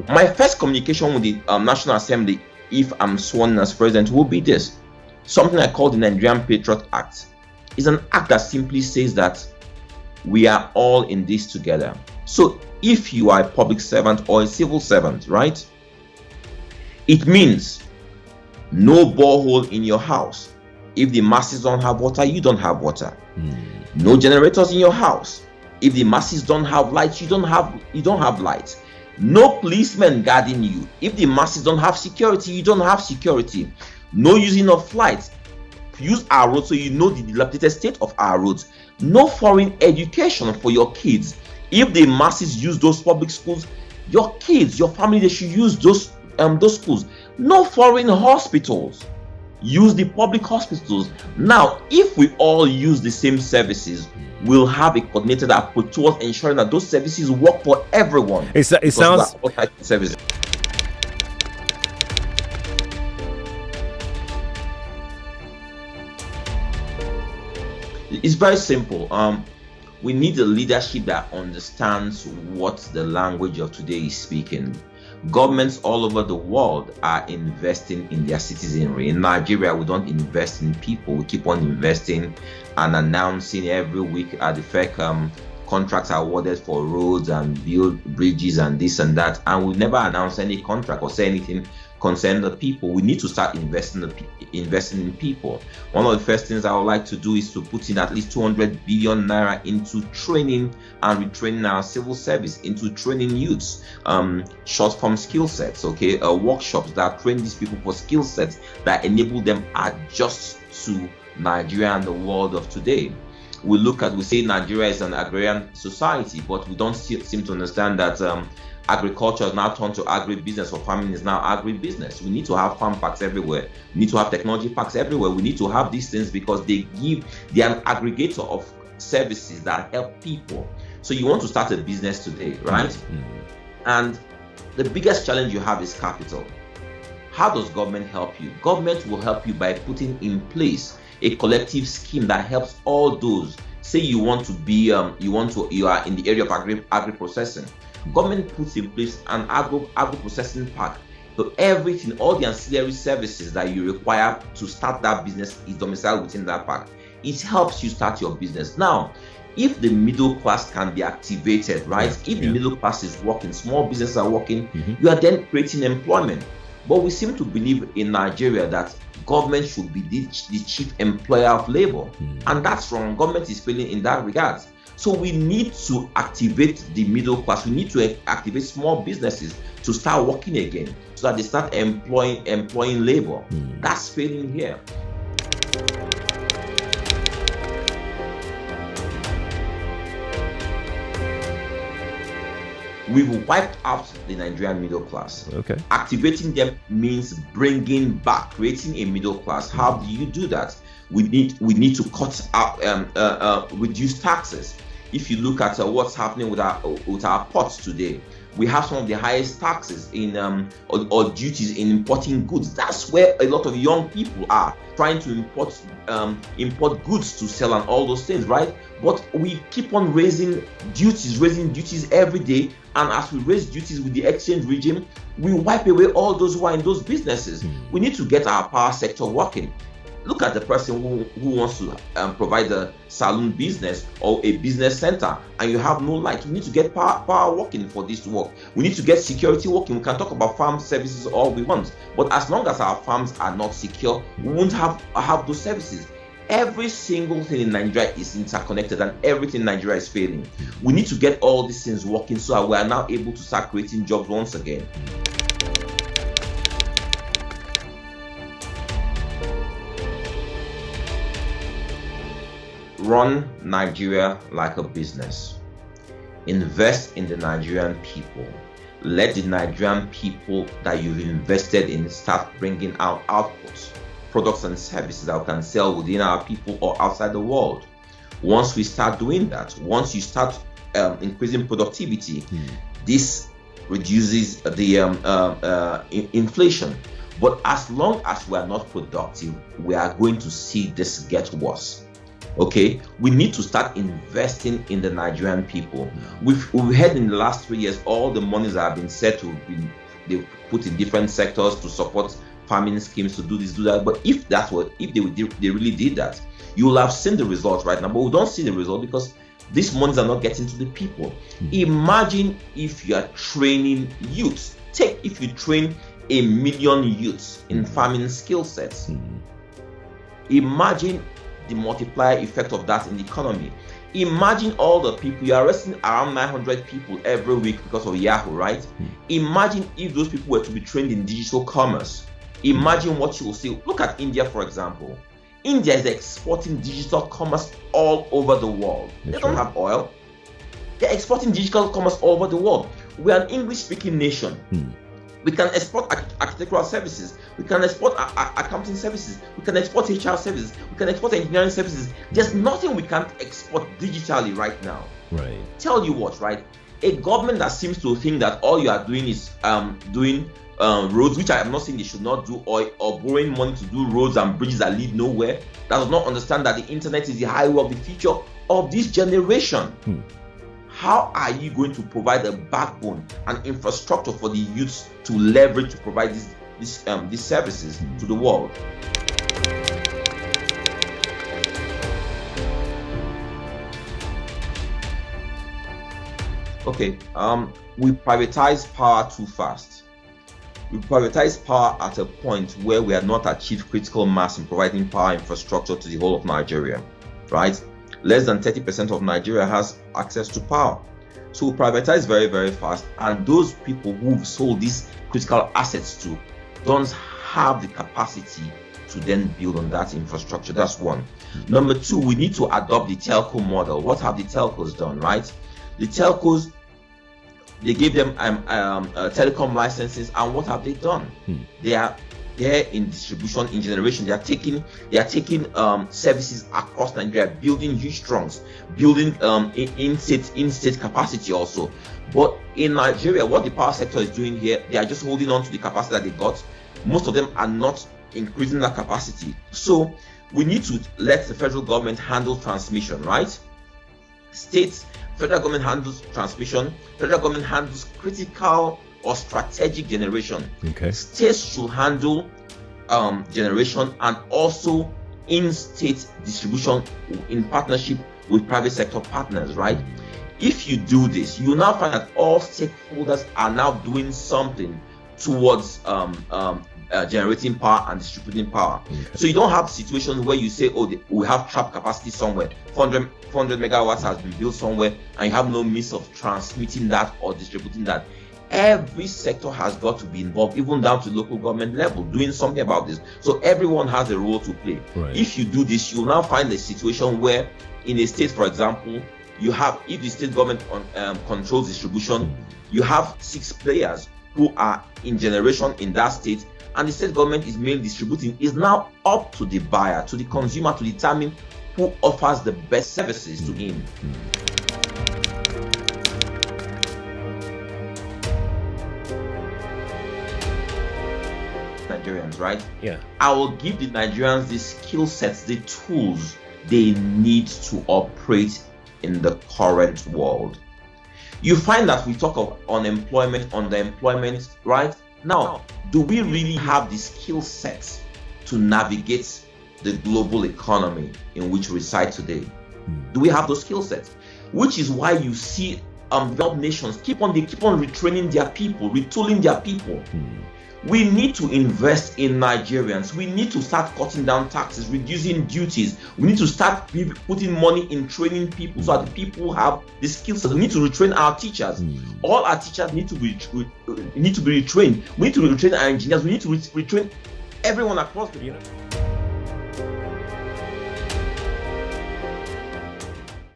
My first communication with the National Assembly, if I'm sworn in as president, will be this. Something I call the Nigerian Patriot Act. It's an act that simply says that we are all in this together. So if you are a public servant or a civil servant, right, it means no borehole in your house. If the masses don't have water, you don't have water. No generators in your house. If the masses don't have lights, you don't have lights. No policemen guarding you. If the masses don't have security, you don't have security. No using of flights. Use our roads so you know the dilapidated state of our roads. No foreign education for your kids. If the masses use those public schools, your kids, your family, they should use those schools. No foreign hospitals. Use the public hospitals. Now, if we all use the same services, we'll have a coordinated approach towards ensuring that those services work for everyone. It sounds services. It's very simple. We need a leadership that understands what the language of today is speaking. Governments all over the world are investing in their citizenry. In Nigeria, we don't invest in people. We keep on investing and announcing every week at the FEC contracts are awarded for roads and build bridges and this and that. And we never announce any contract or say anything concerning the people. We need to start investing in people. One of the first things I would like to do is to put in at least 200 billion naira into training and retraining our civil service, into training youths, short-form skill sets, workshops that train these people for skill sets that enable them adjust to Nigeria and the world of today. We say Nigeria is an agrarian society, but we don't seem to understand that agriculture has now turned to agribusiness, or farming is now agribusiness. We need to have farm parks everywhere. We need to have technology parks everywhere. We need to have these things because they're an aggregator of services that help people. So you want to start a business today, right? And the biggest challenge you have is capital. How does government help you? Government will help you by putting in place a collective scheme that helps all those. Say you want to be, you are in the area of agri-processing. Government puts in place an agro-processing park. So everything, all the ancillary services that you require to start that business is domiciled within that park. It helps you start your business. Now, if the middle class can be activated, right? If the middle class is working, small businesses are working, you are then creating employment. But we seem to believe in Nigeria that government should be the chief employer of labor. And that's wrong. Government is failing in that regard. So we need to activate the middle class. We need to activate small businesses to start working again so that they start employing labor. That's failing here. We've wiped out the Nigerian middle class. Activating them means bringing back, creating a middle class. How do you do that? We need to cut out, reduce taxes. If you look at what's happening with our ports today, we have some of the highest taxes in or duties in importing goods. That's where a lot of young people are trying to import goods to sell and all those things, right? But we keep on raising duties every day, and as we raise duties with the exchange regime, we wipe away all those who are in those businesses. We need to get our power sector working. Look at the person who wants to provide a salon business or a business center, and you have no light. We need to get power working for this to work. We need to get security working. We can talk about farm services all we want, but as long as our farms are not secure, we won't have those services. Every single thing in Nigeria is interconnected, and everything in Nigeria is failing. We need to get all these things working so that we are now able to start creating jobs once again. Run Nigeria like a business. Invest in the Nigerian people. Let the Nigerian people that you've invested in start bringing out outputs, products and services that we can sell within our people or outside the world. Once we start doing that, once you start increasing productivity, this reduces the inflation. But as long as we are not productive, we are going to see this get worse. Okay, we need to start investing in the Nigerian people. We've heard in the last 3 years all the monies that have been said to be they put in different sectors to support farming schemes, to do this, do that. But if they really did that, you will have seen the results right now. But we don't see the result because these monies are not getting to the people. Imagine if you are training youths. If you train 1 million youths in farming skill sets. Imagine the multiplier effect of that in the economy. Imagine all the people. You are arresting around 900 people every week because of Yahoo, right? Imagine if those people were to be trained in digital commerce. Imagine what you will see. Look at India, for example. India is exporting digital commerce all over the world. They don't have oil. They're exporting digital commerce all over the world. We are an English-speaking nation. We can export architectural services. We can export accounting services. We can export HR services. We can export engineering services. There's nothing we can't export digitally right now. Right. Tell you what, right? A government that seems to think that all you are doing is doing roads, which I am not saying they should not do, or borrowing money to do roads and bridges that lead nowhere, that does not understand that the internet is the highway of the future of this generation. How are you going to provide a backbone and infrastructure for the youths to leverage to provide these services to the world? Okay, we privatize power too fast. We privatize power at a point where we have not achieved critical mass in providing power infrastructure to the whole of Nigeria, right? Less than 30% of Nigeria has access to power. So we privatize very, very fast, and those people who've sold these critical assets to don't have the capacity to then build on that infrastructure. That's one. Number two, we need to adopt the telco model. What have the telcos done, right? The telcos, they gave them telecom licenses, and what have they done? They are there in distribution, in generation. They are taking services across Nigeria, building huge trunks, building in-state capacity also. But in Nigeria, what the power sector is doing here, they are just holding on to the capacity that they got. Most of them are not increasing that capacity. So we need to let the federal government handle transmission, right? Federal government handles transmission. Federal government handles critical or strategic generation. Okay. States should handle generation and also in-state distribution in partnership with private sector partners, right? If you do this, you will now find that all stakeholders are now doing something towards generating power and distributing power. So you don't have situations where you say, oh, we have trapped capacity somewhere, 400 megawatts has been built somewhere, and you have no means of transmitting that or distributing that. Every sector has got to be involved, even down to local government level, doing something about this. So everyone has a role to play. Right. If you do this, you will now find a situation where in a state, for example, if the state government controls distribution, you have 6 players who are in generation in that state, and the state government is mainly distributing. Is now up to the buyer, to the consumer, to determine who offers the best services to him. Nigerians, right? Yeah. I will give the Nigerians the skill sets, the tools they need to operate in the current world. You find that we talk of unemployment, underemployment, right? Now, do we really have the skill sets to navigate the global economy in which we reside today? Do we have those skill sets? Which is why you see developed nations keep on retraining their people, retooling their people. We need to invest in Nigerians. We need to start cutting down taxes, reducing duties. We need to start putting money in training people so that the people have the skills. We need to retrain our teachers. All our teachers need to be retrained. We need to retrain our engineers. We need to retrain everyone across the